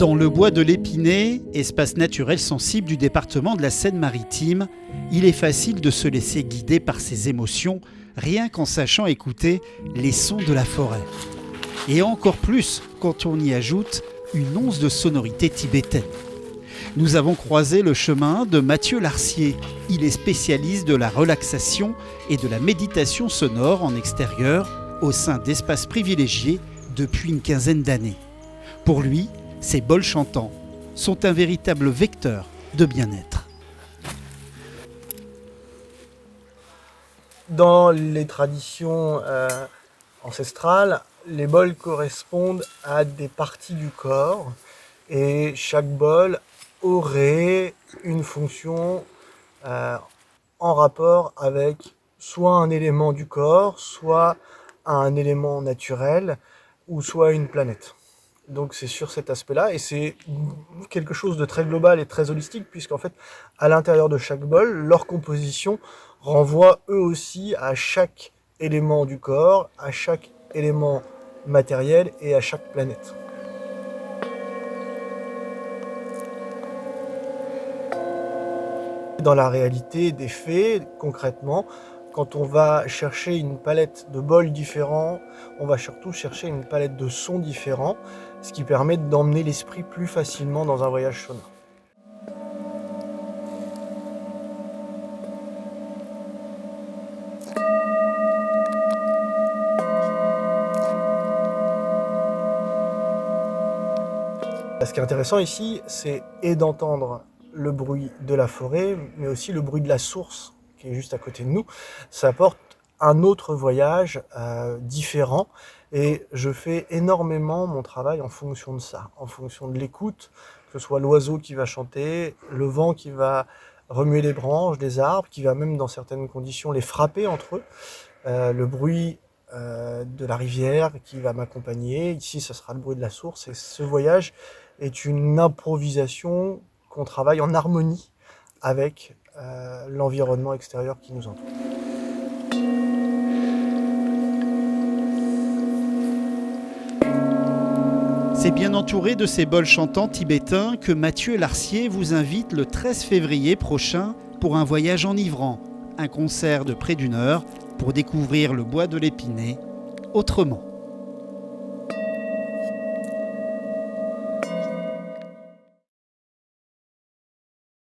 Dans le bois de l'Épinay, espace naturel sensible du département de la Seine-Maritime, il est facile de se laisser guider par ses émotions, rien qu'en sachant écouter les sons de la forêt. Et encore plus quand on y ajoute une once de sonorité tibétaine. Nous avons croisé le chemin de Mathieu Larcier. Il est spécialiste de la relaxation et de la méditation sonore en extérieur au sein d'espaces privilégiés depuis une quinzaine d'années. Pour lui, ces bols chantants sont un véritable vecteur de bien-être. Dans les traditions ancestrales, les bols correspondent à des parties du corps et chaque bol aurait une fonction en rapport avec soit un élément du corps, soit un élément naturel ou soit une planète. Donc c'est sur cet aspect-là et c'est quelque chose de très global et très holistique puisqu'en fait à l'intérieur de chaque bol, leur composition renvoie eux aussi à chaque élément du corps, à chaque élément matériel et à chaque planète. Dans la réalité des faits, concrètement, quand on va chercher une palette de bols différents, on va surtout chercher une palette de sons différents, ce qui permet d'emmener l'esprit plus facilement dans un voyage sonore. Ce qui est intéressant ici, c'est d'entendre le bruit de la forêt, mais aussi le bruit de la source qui est juste à côté de nous. Ça apporte un autre voyage différent et je fais énormément mon travail en fonction de ça, en fonction de l'écoute, que ce soit l'oiseau qui va chanter, le vent qui va remuer les branches des arbres, qui va même dans certaines conditions les frapper entre eux, le bruit de la rivière qui va m'accompagner. Ici, ce sera le bruit de la source et ce voyage est une improvisation qu'on travaille en harmonie avec l'environnement extérieur qui nous entoure. C'est bien entouré de ces bols chantants tibétains que Mathieu Larcier vous invite le 13 février prochain pour un voyage enivrant, un concert de près d'1 heure pour découvrir le bois de l'Épinay autrement.